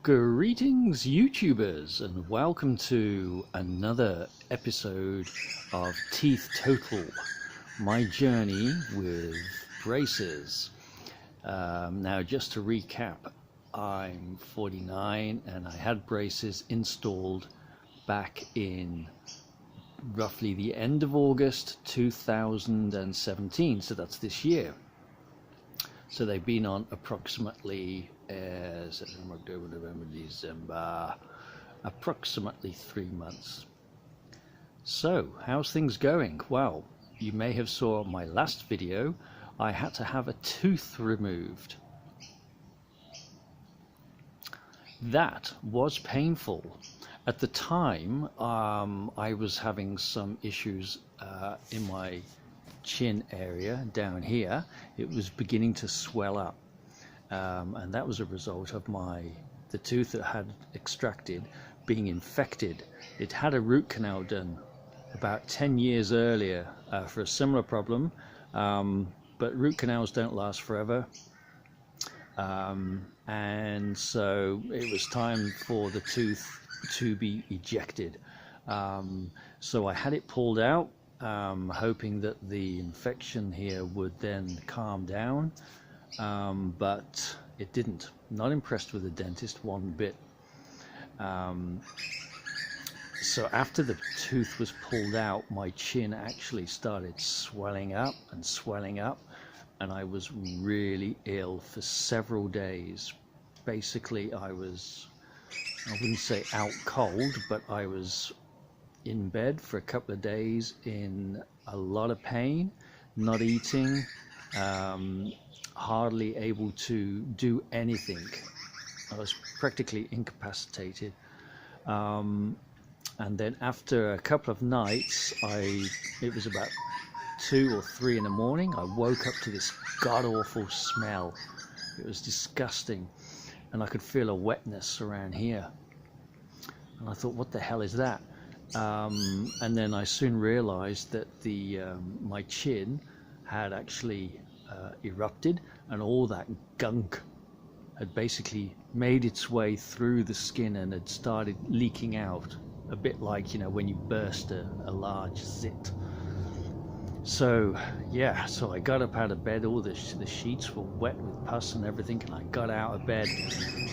Greetings YouTubers, and welcome to another episode of Teeth Total, my journey with braces. Now just to recap, I'm 49 and I had braces installed back in roughly the end of August 2017, so that's this year. So they've been on approximately September, October, November, December, approximately 3 months. So how's things going? Well, you may have saw my last video. I had to have a tooth removed. That was painful. At the time, I was having some issues in my chin area down here. It was beginning to swell up, and that was a result of the tooth that had extracted being infected. It had a root canal done about 10 years earlier for a similar problem, but root canals don't last forever, and so it was time for the tooth to be ejected. So I had it pulled out, hoping that the infection here would then calm down, but it didn't. Not impressed with the dentist one bit. So after the tooth was pulled out, my chin actually started swelling up, and I was really ill for several days. Basically, I wouldn't say out cold, but I was in bed for a couple of days in a lot of pain, not eating, hardly able to do anything. I was practically incapacitated. And then after a couple of nights, it was about 2 or 3 in the morning, I woke up to this god-awful smell. It was disgusting, and I could feel a wetness around here. And I thought, what the hell is that? And then I soon realized that my chin had actually erupted, and all that gunk had basically made its way through the skin and had started leaking out, a bit like, when you burst a large zit. So yeah, so I got up out of bed. All the sheets were wet with pus and everything, and I got out of bed,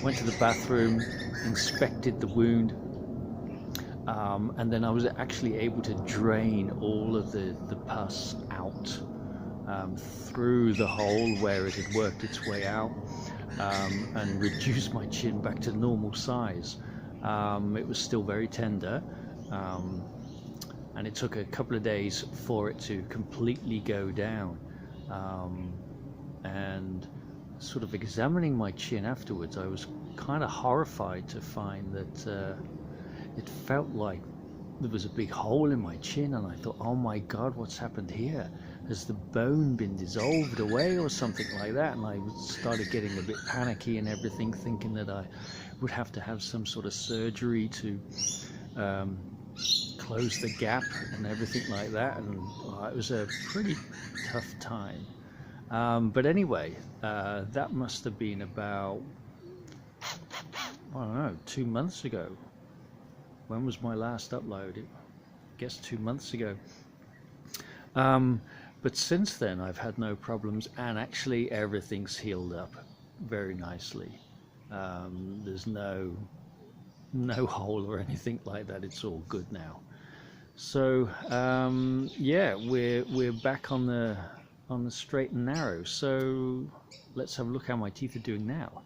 went to the bathroom, inspected the wound, and then I was actually able to drain all of the pus out through the hole where it had worked its way out, and reduce my chin back to normal size. It was still very tender, and it took a couple of days for it to completely go down, and sort of examining my chin afterwards, I was kind of horrified to find that it felt like there was a big hole in my chin, and I thought, oh my God, what's happened here? Has the bone been dissolved away or something like that? And I started getting a bit panicky and everything, thinking that I would have to have some sort of surgery to close the gap and everything like that, and it was a pretty tough time. But anyway, that must have been about, I don't know, 2 months ago. When was my last upload? I guess 2 months ago. But since then I've had no problems, and actually everything's healed up very nicely. There's no hole or anything like that. It's all good now. So yeah, we're back on the straight and narrow. So let's have a look how my teeth are doing now.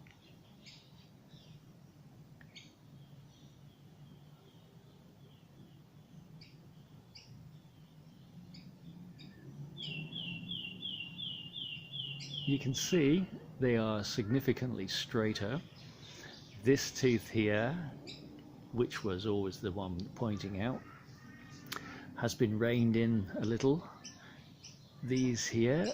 You can see they are significantly straighter. This tooth here, which was always the one pointing out, has been reined in a little. These here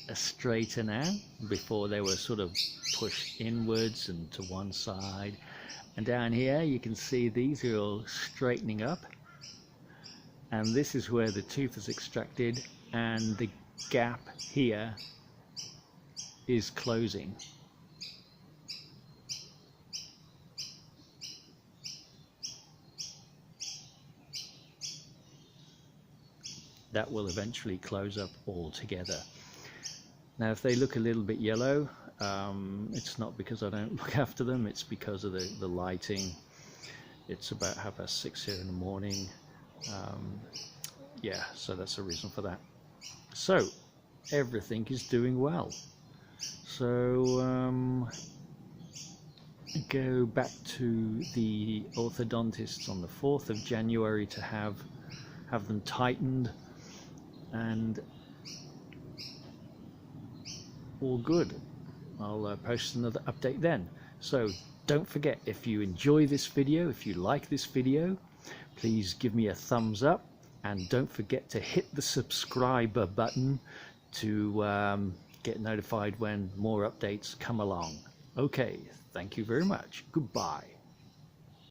are straighter now. Before they were sort of pushed inwards and to one side. And down here you can see these are all straightening up. And this is where the tooth is extracted, and the gap here is closing. that will eventually close up altogether. Now if they look a little bit yellow, it's not because I don't look after them, it's because of the lighting. It's about 6:30 here in the morning. Yeah, so that's the reason for that. So everything is doing well. So go back to the orthodontists on the 4th of January to have them tightened, and all good. I'll post another update then. So don't forget, if you enjoy this video, if you like this video, please give me a thumbs up, and don't forget to hit the subscribe button to get notified when more updates come along. Okay, thank you very much. Goodbye.